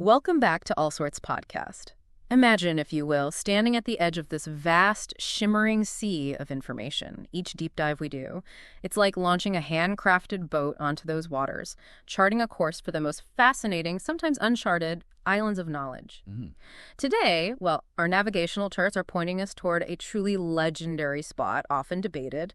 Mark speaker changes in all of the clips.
Speaker 1: Welcome back to All Sorts Podcast. Imagine, if you will, standing at the edge of this vast, shimmering sea of information. Each deep dive we do, it's like launching a handcrafted boat onto those waters, charting a course for the most fascinating, sometimes uncharted, islands of knowledge. Today, well, our navigational charts are pointing us toward a truly legendary spot, often debated.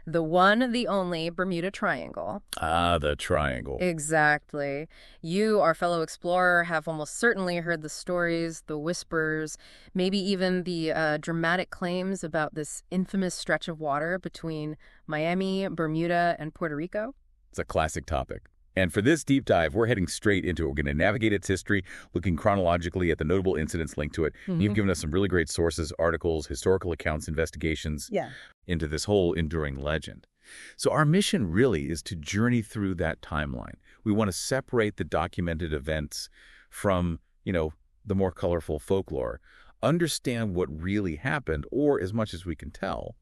Speaker 1: The one, the only Bermuda Triangle.
Speaker 2: Ah, the triangle.
Speaker 1: Exactly. You, our fellow explorer, have almost certainly heard the stories, the whispers, maybe even the dramatic claims about this infamous stretch of water between Miami, Bermuda, and Puerto Rico.
Speaker 2: It's a classic topic. And for this deep dive, we're heading straight into it. We're going to navigate its history, looking chronologically at the notable incidents linked to it. You've given us some really great sources, articles, historical accounts, investigations into this whole enduring legend. So our mission really is to journey through that timeline. We want to separate the documented events from, the more colorful folklore, understand what really happened, or as much as we can tell,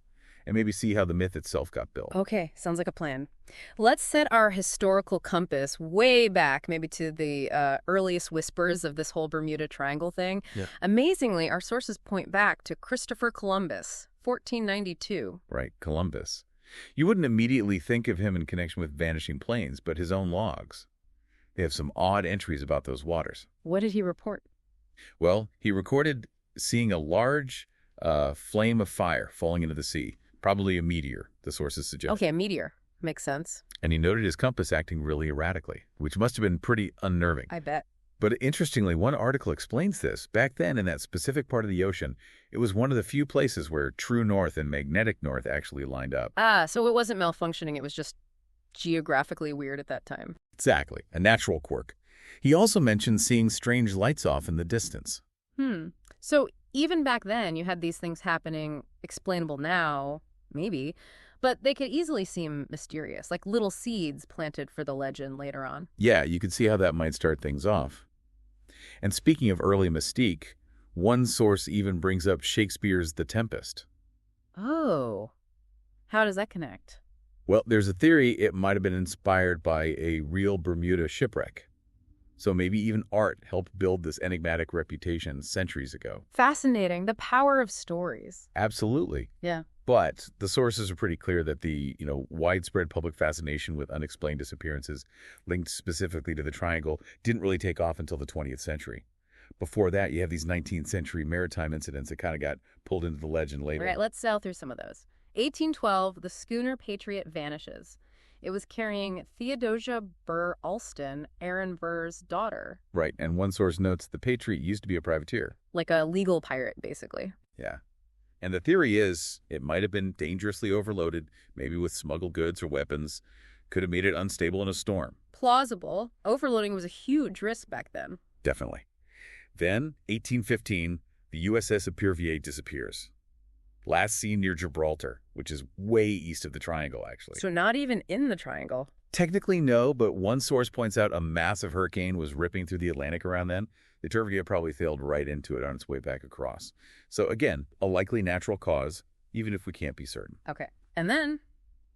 Speaker 2: and maybe see how the myth itself got built.
Speaker 1: Okay, sounds like a plan. Let's set our historical compass way back, maybe to the earliest whispers of this whole Bermuda Triangle thing. Amazingly, our sources point back to Christopher Columbus, 1492.
Speaker 2: Right, Columbus. You wouldn't immediately think of him in connection with vanishing planes, but his own logs. They have some odd entries about those waters.
Speaker 1: What did he report?
Speaker 2: Well, he recorded seeing a large flame of fire falling into the sea. Probably a meteor, the sources suggest.
Speaker 1: Okay, a meteor. Makes sense.
Speaker 2: And he noted his compass acting really erratically, which must have been pretty unnerving.
Speaker 1: I bet.
Speaker 2: But interestingly, one article explains this. Back then, in that specific part of the ocean, it was one of the few places where true north and magnetic north actually lined up.
Speaker 1: Ah, so it wasn't malfunctioning. It was just geographically weird at that time.
Speaker 2: Exactly. A natural quirk. He also mentioned seeing strange lights off in the distance.
Speaker 1: So even back then, you had these things happening, explainable now, maybe, but they could easily seem mysterious, like little seeds planted for the legend later on.
Speaker 2: Yeah, you could see how that might start things off. And speaking of early mystique, one source even brings up Shakespeare's The Tempest.
Speaker 1: Oh, how does that connect?
Speaker 2: Well, there's a theory it might have been inspired by a real Bermuda shipwreck. So maybe even art helped build this enigmatic reputation centuries ago.
Speaker 1: Fascinating. The power of stories.
Speaker 2: Absolutely.
Speaker 1: Yeah.
Speaker 2: But the sources are pretty clear that the, widespread public fascination with unexplained disappearances linked specifically to the triangle didn't really take off until the 20th century. Before that, you have these 19th century maritime incidents that kind of got pulled into the legend later.
Speaker 1: All right, let's sail through some of those. 1812, the schooner Patriot vanishes. It was carrying Theodosia Burr Alston, Aaron Burr's daughter.
Speaker 2: Right, and one source notes the Patriot used to be a privateer.
Speaker 1: Like a legal pirate, basically.
Speaker 2: Yeah. And the theory is it might have been dangerously overloaded, maybe with smuggled goods or weapons, could have made it unstable in a storm.
Speaker 1: Plausible. Overloading was a huge risk back then.
Speaker 2: Definitely. Then, 1815, the USS Epervier disappears. Last seen near Gibraltar, which is way east of the triangle, actually.
Speaker 1: So not even in the triangle.
Speaker 2: Technically, no, but one source points out a massive hurricane was ripping through the Atlantic around then. The Epervier probably sailed right into it on its way back across. So again, a likely natural cause, even if we can't be certain.
Speaker 1: Okay. And then,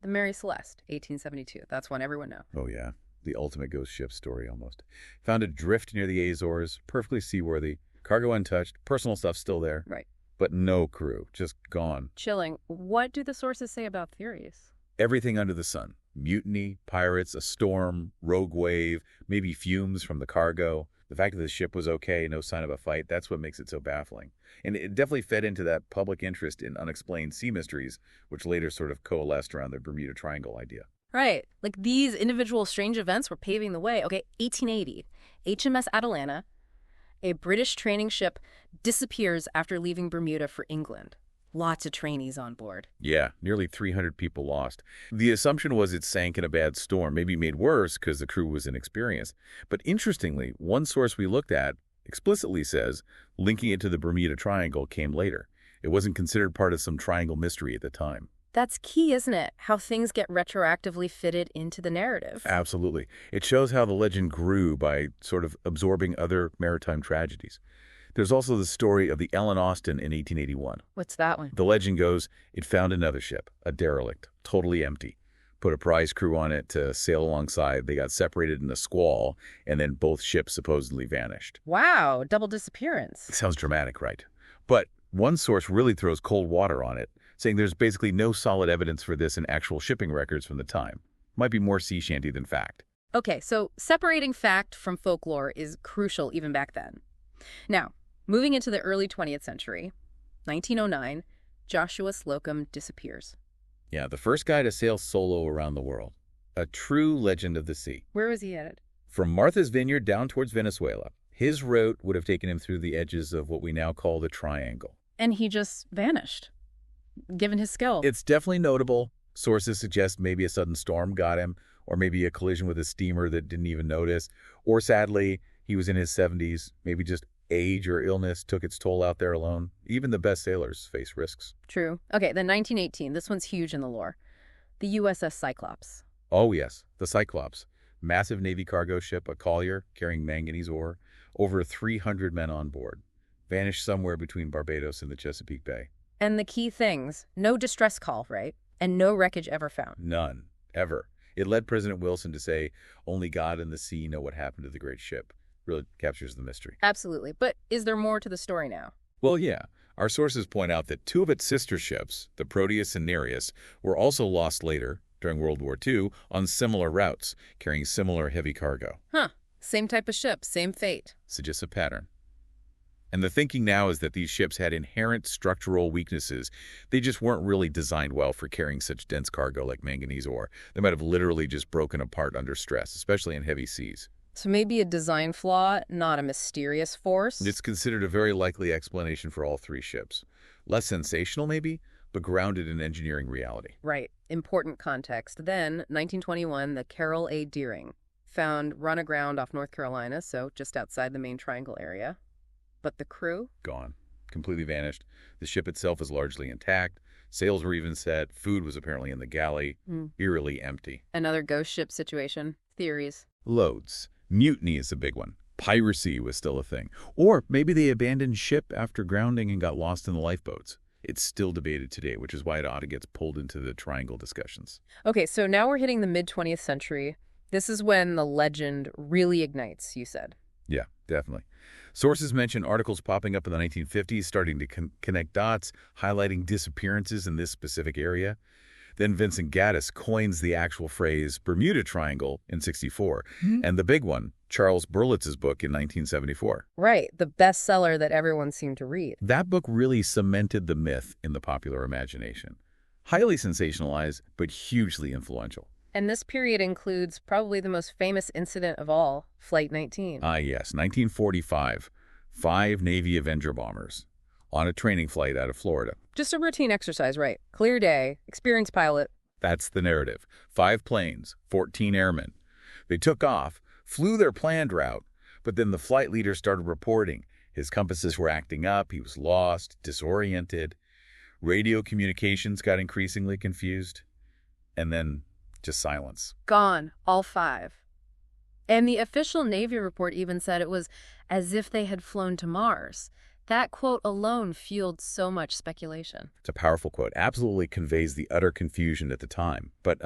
Speaker 1: the Mary Celeste, 1872. That's one everyone knows.
Speaker 2: Oh, yeah. The ultimate ghost ship story, almost. Found adrift near the Azores, perfectly seaworthy, cargo untouched, personal stuff still there.
Speaker 1: Right.
Speaker 2: But no crew, just gone.
Speaker 1: Chilling. What do the sources say about theories?
Speaker 2: Everything under the sun. Mutiny, pirates, a storm, rogue wave, maybe fumes from the cargo. The fact that the ship was okay, no sign of a fight, that's what makes it so baffling. And it definitely fed into that public interest in unexplained sea mysteries, which later sort of coalesced around the Bermuda Triangle idea.
Speaker 1: Right. Like these individual strange events were paving the way. Okay, 1880, HMS Atalanta, a British training ship, disappears after leaving Bermuda for England. Lots of trainees on board.
Speaker 2: Yeah, nearly 300 people lost. The assumption was it sank in a bad storm, maybe made worse because the crew was inexperienced. But interestingly, one source we looked at explicitly says linking it to the Bermuda Triangle came later. It wasn't considered part of some triangle mystery at the time.
Speaker 1: That's key, isn't it? How things get retroactively fitted into the narrative.
Speaker 2: Absolutely. It shows how the legend grew by sort of absorbing other maritime tragedies. There's also the story of the Ellen Austin in 1881.
Speaker 1: What's that one?
Speaker 2: The legend goes it found another ship, a derelict, totally empty. put a prize crew on it to sail alongside. They got separated in a squall, and then both ships supposedly vanished.
Speaker 1: Wow, double disappearance.
Speaker 2: Sounds dramatic, right? But one source really throws cold water on it, saying there's basically no solid evidence for this in actual shipping records from the time. Might be more sea shanty than fact.
Speaker 1: Okay, so separating fact from folklore is crucial even back then. Now, moving into the early 20th century, 1909, Joshua Slocum disappears.
Speaker 2: Yeah, the first guy to sail solo around the world. A true legend of the sea.
Speaker 1: Where was he headed?
Speaker 2: From Martha's Vineyard down towards Venezuela. His route would have taken him through the edges of what we now call the Triangle.
Speaker 1: And he just vanished, given his skill.
Speaker 2: It's definitely notable. Sources suggest maybe a sudden storm got him, or maybe a collision with a steamer that didn't even notice. Or sadly, he was in his 70s. Maybe just age or illness took its toll out there alone. Even the best sailors face risks.
Speaker 1: True. Okay, then 1918. This one's huge in the lore. The USS Cyclops.
Speaker 2: Oh, yes, the Cyclops. Massive Navy cargo ship, a collier carrying manganese ore, over 300 men on board. Vanished somewhere between Barbados and the Chesapeake Bay.
Speaker 1: And the key things, no distress call, right? And no wreckage ever found.
Speaker 2: None. Ever. It led President Wilson to say, only God and the sea know what happened to the great ship. Really captures the mystery.
Speaker 1: Absolutely. But is there more to the story now?
Speaker 2: Well, yeah. Our sources point out that two of its sister ships, the Proteus and Nereus, were also lost later, during World War II, on similar routes, carrying similar heavy cargo.
Speaker 1: Huh. Same type of ship, same fate.
Speaker 2: Suggests a pattern. And the thinking now is that these ships had inherent structural weaknesses. They just weren't really designed well for carrying such dense cargo like manganese ore. They might have literally just broken apart under stress, especially in heavy seas.
Speaker 1: So maybe a design flaw, not a mysterious force?
Speaker 2: It's considered a very likely explanation for all three ships. Less sensational, maybe, but grounded in engineering reality.
Speaker 1: Right. Important context. Then, 1921, the Carroll A. Deering, found run aground off North Carolina, so just outside the main triangle area. But the crew?
Speaker 2: Gone. Completely vanished. The ship itself is largely intact. Sails were even set. Food was apparently in the galley. Eerily empty.
Speaker 1: Another ghost ship situation. Theories.
Speaker 2: Loads. Mutiny is a big one. Piracy was still a thing. Or maybe they abandoned ship after grounding and got lost in the lifeboats. It's still debated today, which is why it often gets pulled into the triangle discussions.
Speaker 1: Okay, so now we're hitting the mid-20th century. This is when the legend really ignites, you said.
Speaker 2: Yeah, definitely. Sources mention articles popping up in the 1950s, starting to connect dots, highlighting disappearances in this specific area. Then Vincent Gaddis coins the actual phrase Bermuda Triangle in '64, and the big one, Charles Berlitz's book in 1974.
Speaker 1: Right, the bestseller that everyone seemed to read.
Speaker 2: That book really cemented the myth in the popular imagination. Highly sensationalized, but hugely influential.
Speaker 1: And this period includes probably the most famous incident of all, Flight 19.
Speaker 2: Ah, yes, 1945. 5 Navy Avenger bombers on a training flight out of Florida.
Speaker 1: Just a routine exercise, right? Clear day, experienced pilot.
Speaker 2: That's the narrative. 5 planes, 14 airmen. They took off, flew their planned route, but then the flight leader started reporting. His compasses were acting up, he was lost, disoriented. Radio communications got increasingly confused. And then just silence.
Speaker 1: Gone, all 5. And the official Navy report even said it was as if they had flown to Mars. That quote alone fueled so much speculation.
Speaker 2: It's a powerful quote. Absolutely conveys the utter confusion at the time. But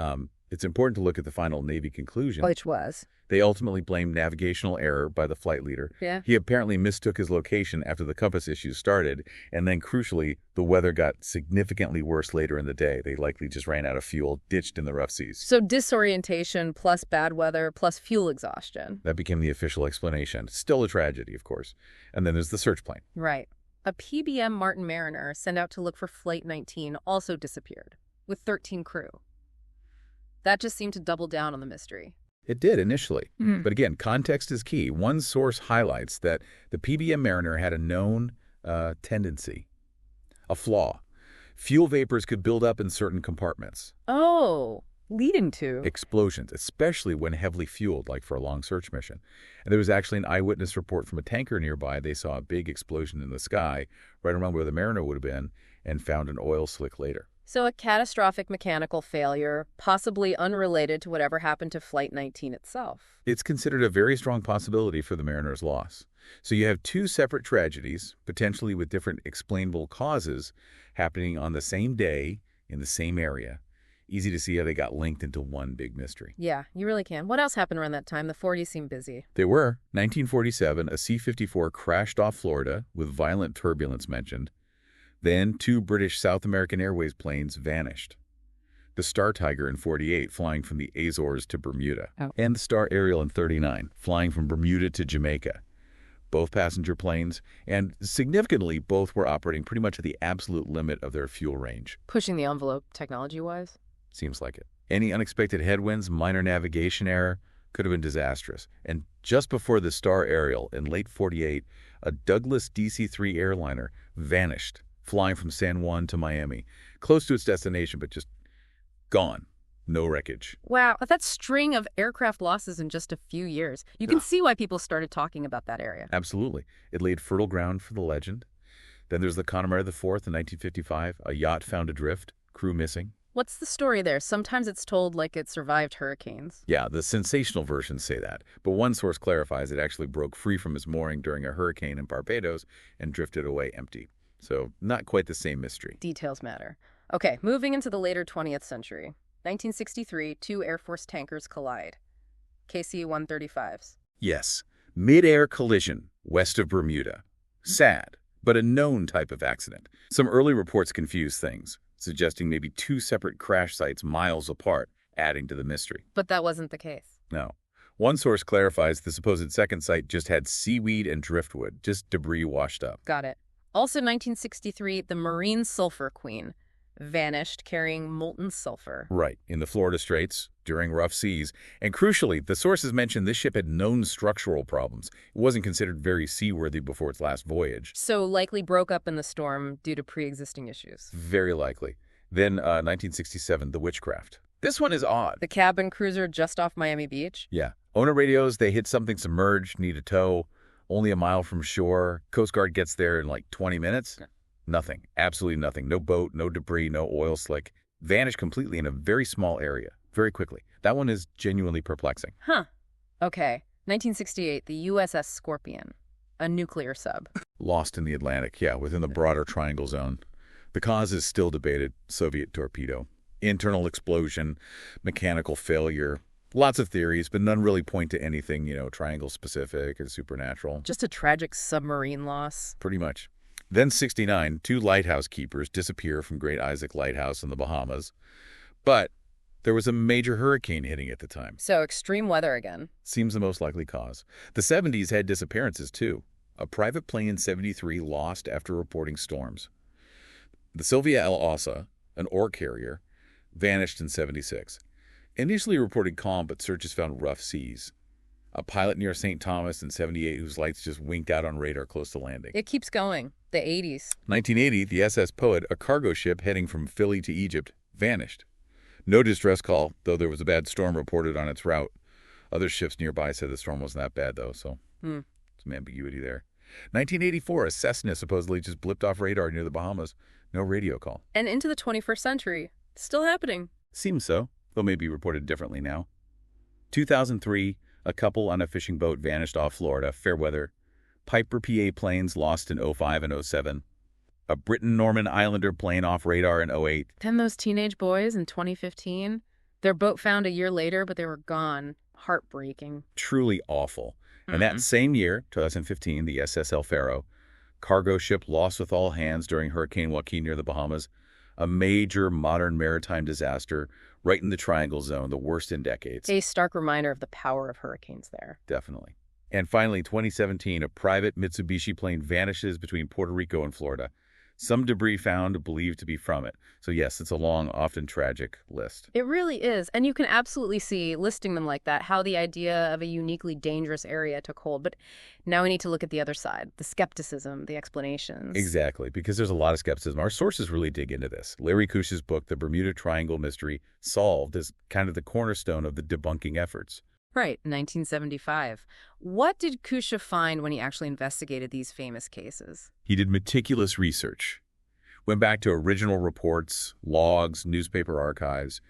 Speaker 2: it's important to look at the final Navy conclusion.
Speaker 1: Which was?
Speaker 2: They ultimately blamed navigational error by the flight leader.
Speaker 1: Yeah.
Speaker 2: He apparently mistook his location after the compass issues started, and then crucially, the weather got significantly worse later in the day. They likely just ran out of fuel, ditched in the rough seas.
Speaker 1: So disorientation plus bad weather plus fuel exhaustion.
Speaker 2: That became the official explanation. Still a tragedy, of course. And then there's the search plane.
Speaker 1: Right. A PBM Martin Mariner sent out to look for Flight 19 also disappeared, with 13 crew. That just seemed to double down on the mystery.
Speaker 2: It did initially. But again, context is key. One source highlights that the PBM Mariner had a known tendency, a flaw. Fuel vapors could build up in certain compartments.
Speaker 1: Oh, leading to?
Speaker 2: Explosions, especially when heavily fueled, like for a long search mission. And there was actually an eyewitness report from a tanker nearby. They saw a big explosion in the sky right around where the Mariner would have been and found an oil slick later.
Speaker 1: So a catastrophic mechanical failure, possibly unrelated to whatever happened to Flight 19 itself.
Speaker 2: It's considered a very strong possibility for the Mariner's loss. So you have 2 separate tragedies, potentially with different explainable causes, happening on the same day in the same area. Easy to see how they got linked into one big mystery.
Speaker 1: Yeah, you really can. What else happened around that time? The 40s seem busy.
Speaker 2: They were. 1947, a C-54 crashed off Florida with violent turbulence mentioned. Then 2 British South American Airways planes vanished. The Star Tiger in 48, flying from the Azores to Bermuda.
Speaker 1: Oh.
Speaker 2: And the Star Ariel in 39, flying from Bermuda to Jamaica. Both passenger planes, and significantly, both were operating pretty much at the absolute limit of their fuel range.
Speaker 1: Pushing the envelope technology-wise?
Speaker 2: Seems like it. Any unexpected headwinds, minor navigation error, could have been disastrous. And just before the Star Ariel, in late 48, a Douglas DC-3 airliner vanished, flying from San Juan to Miami, close to its destination, but just gone. No wreckage.
Speaker 1: Wow, that string of aircraft losses in just a few years. You can see why people started talking about that area.
Speaker 2: Absolutely. It laid fertile ground for the legend. Then there's the Connemara IV in 1955, a yacht found adrift, crew missing.
Speaker 1: What's the story there? Sometimes it's told like it survived hurricanes.
Speaker 2: Yeah, the sensational versions say that, but one source clarifies it actually broke free from its mooring during a hurricane in Barbados and drifted away empty. So not quite the same mystery.
Speaker 1: Details matter. Okay, moving into the later 20th century. 1963, 2 Air Force tankers collide. KC-135s.
Speaker 2: Yes, mid-air collision west of Bermuda. Sad, but a known type of accident. Some early reports confuse things, suggesting maybe 2 separate crash sites miles apart, adding to the mystery.
Speaker 1: But that wasn't the case.
Speaker 2: No. One source clarifies the supposed second site just had seaweed and driftwood, just debris washed up.
Speaker 1: Got it. Also 1963, the Marine Sulphur Queen vanished carrying molten sulfur.
Speaker 2: Right, in the Florida Straits, during rough seas. And crucially, the sources mentioned this ship had known structural problems. It wasn't considered very seaworthy before its last voyage.
Speaker 1: So likely broke up in the storm due to pre-existing issues.
Speaker 2: Very likely. Then 1967, the Witchcraft. This one is odd.
Speaker 1: The cabin cruiser just off Miami Beach?
Speaker 2: Yeah. Owner radios, they hit something submerged, need a tow. Only a mile from shore. Coast Guard gets there in like 20 minutes. Nothing. Absolutely nothing. No boat, no debris, no oil slick. Vanished completely in a very small area, very quickly. That one is genuinely perplexing.
Speaker 1: Huh. Okay. 1968, the USS Scorpion, a nuclear sub.
Speaker 2: Lost in the Atlantic, yeah, within the broader triangle zone. The cause is still debated. Soviet torpedo. Internal explosion, mechanical failure. Lots of theories, but none really point to anything, triangle-specific and supernatural.
Speaker 1: Just a tragic submarine loss.
Speaker 2: Pretty much. Then 69, 2 lighthouse keepers disappear from Great Isaac Lighthouse in the Bahamas. But there was a major hurricane hitting at the time.
Speaker 1: So extreme weather again.
Speaker 2: Seems the most likely cause. The 70s had disappearances, too. A private plane in 73 lost after reporting storms. The Sylvia El Asa, an ore carrier, vanished in 76. Initially reported calm, but searches found rough seas. A pilot near St. Thomas in 78 whose lights just winked out on radar close to landing.
Speaker 1: It keeps going. The 80s.
Speaker 2: 1980, the SS Poet, a cargo ship heading from Philly to Egypt, vanished. No distress call, though there was a bad storm reported on its route. Other ships nearby said the storm wasn't that bad, though, so some ambiguity there. 1984, a Cessna supposedly just blipped off radar near the Bahamas. No radio call.
Speaker 1: And into the 21st century. Still happening.
Speaker 2: Seems so, though maybe reported differently now. 2003, a couple on a fishing boat vanished off Florida, fair weather. Piper PA planes lost in 05 and 07. A Britain-Norman Islander plane off radar in 08.
Speaker 1: Then those teenage boys in 2015. Their boat found a year later, but they were gone. Heartbreaking.
Speaker 2: Truly awful. And that same year, 2015, the SS El Faro, cargo ship lost with all hands during Hurricane Joaquin near the Bahamas. A major modern maritime disaster right in the Triangle Zone, the worst in decades.
Speaker 1: A stark reminder of the power of hurricanes there.
Speaker 2: Definitely. And finally, 2017, a private Mitsubishi plane vanishes between Puerto Rico and Florida. Some debris found believed to be from it. So yes, it's a long, often tragic list.
Speaker 1: It really is. And you can absolutely see, listing them like that, how the idea of a uniquely dangerous area took hold. But now we need to look at the other side, the skepticism, the explanations.
Speaker 2: Exactly, because there's a lot of skepticism. Our sources really dig into this. Larry Kush's book, The Bermuda Triangle Mystery Solved, is kind of the cornerstone of the debunking efforts.
Speaker 1: Right, 1975. What did Kusha find when he actually investigated these famous cases?
Speaker 2: He did meticulous research, went back to original reports, logs, newspaper archives,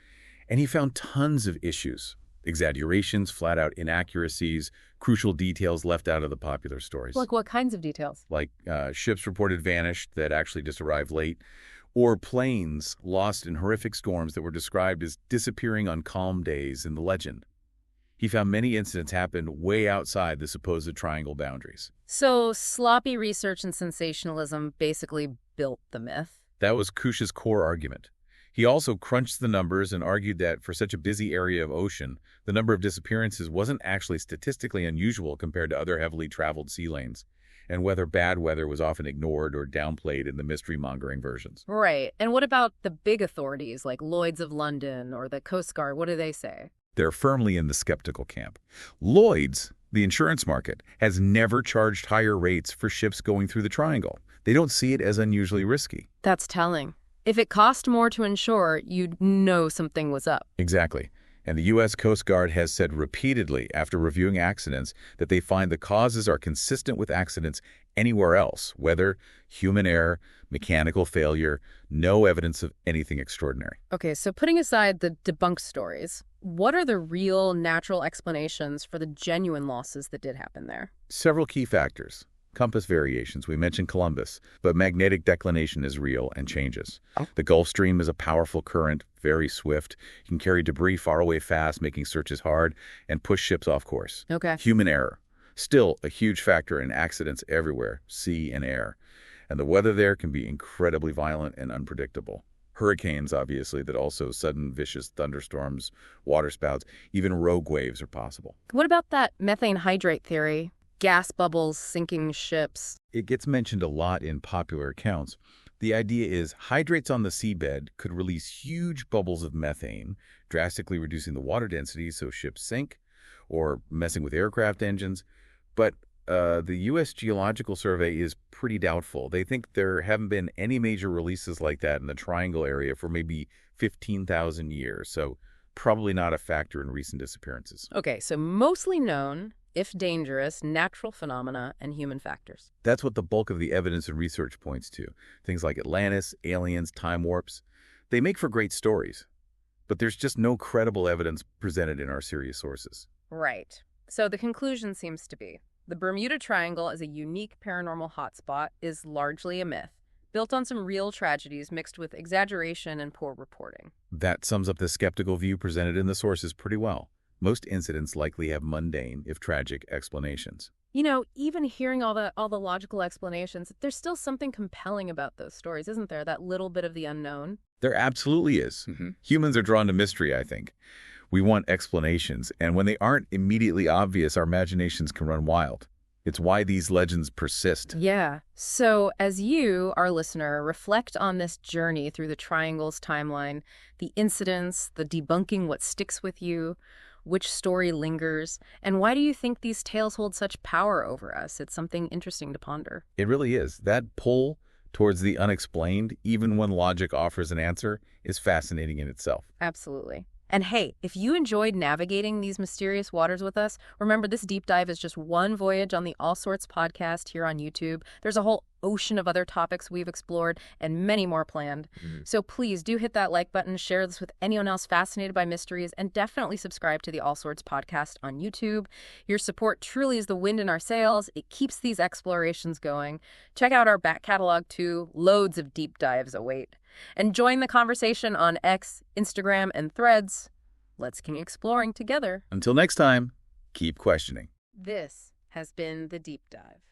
Speaker 2: and he found tons of issues, exaggerations, flat-out inaccuracies, crucial details left out of the popular stories.
Speaker 1: Like what kinds of details?
Speaker 2: Like ships reported vanished that actually just arrived late, Or planes lost in horrific storms that were described as disappearing on calm days in the legend. He found many incidents happened way outside the supposed triangle boundaries.
Speaker 1: So sloppy research and sensationalism basically built the myth.
Speaker 2: That was Cush's core argument. He also crunched the numbers and argued that for such a busy area of ocean, the number of disappearances wasn't actually statistically unusual compared to other heavily traveled sea lanes, and whether bad weather was often ignored or downplayed in the mystery-mongering versions.
Speaker 1: Right. And what about the big authorities like Lloyd's of London or the Coast Guard? What do they say?
Speaker 2: They're firmly in the skeptical camp. Lloyd's, the insurance market, has never charged higher rates for ships going through the triangle. They don't see it as unusually risky.
Speaker 1: That's telling. If it cost more to insure, you'd know something was up.
Speaker 2: Exactly. And the U.S. Coast Guard has said repeatedly after reviewing accidents that they find the causes are consistent with accidents anywhere else, whether human error, mechanical failure, no evidence of anything extraordinary.
Speaker 1: Okay, so putting aside the debunked stories, what are the real natural explanations for the genuine losses that did happen there?
Speaker 2: Several key factors. Compass variations, we mentioned Columbus, but magnetic declination is real and changes. The Gulf Stream is a powerful current, very swift. It can carry debris far away fast, making searches hard, and push ships off course.
Speaker 1: Okay.
Speaker 2: Human error, still a huge factor in accidents everywhere, sea and air. And the weather there can be incredibly violent and unpredictable. Hurricanes, obviously, that also sudden vicious thunderstorms, waterspouts, even rogue waves are possible.
Speaker 1: What about that methane hydrate theory? Gas bubbles sinking ships.
Speaker 2: It gets mentioned a lot in popular accounts. The idea is hydrates on the seabed could release huge bubbles of methane, drastically reducing the water density so ships sink, or messing with aircraft engines. But the U.S. Geological Survey is pretty doubtful. They think there haven't been any major releases like that in the Triangle area for maybe 15,000 years, so probably not a factor in recent disappearances.
Speaker 1: Okay, so mostly known, if dangerous, natural phenomena and human factors.
Speaker 2: That's what the bulk of the evidence and research points to. Things like Atlantis, aliens, time warps. They make for great stories, but there's just no credible evidence presented in our serious sources.
Speaker 1: Right. So the conclusion seems to be the Bermuda Triangle as a unique paranormal hotspot is largely a myth, built on some real tragedies mixed with exaggeration and poor reporting.
Speaker 2: That sums up the skeptical view presented in the sources pretty well. Most incidents likely have mundane, if tragic, explanations.
Speaker 1: You know, even hearing all the logical explanations, there's still something compelling about those stories, isn't there? That little bit of the unknown.
Speaker 2: There absolutely is. Humans are drawn to mystery, I think. We want explanations, and when they aren't immediately obvious, our imaginations can run wild. It's why these legends persist.
Speaker 1: Yeah. So as you, our listener, reflect on this journey through the Triangle's timeline, the incidents, the debunking what sticks with you, which story lingers, and why do you think these tales hold such power over us? It's something interesting to ponder.
Speaker 2: It really is. That pull towards the unexplained, even when logic offers an answer, is fascinating in itself.
Speaker 1: Absolutely. And hey, if you enjoyed navigating these mysterious waters with us, remember this deep dive is just one voyage on the All Sorts podcast here on YouTube. There's a whole ocean of other topics we've explored and many more planned. So please do hit that like button, share this with anyone else fascinated by mysteries, and definitely subscribe to the All Sorts podcast on YouTube. Your support truly is the wind in our sails. It keeps these explorations going. Check out our back catalog too. Loads of deep dives await. And join the conversation on X, Instagram, and Threads. Let's keep exploring together.
Speaker 2: Until next time, keep questioning.
Speaker 1: This has been The Deep Dive.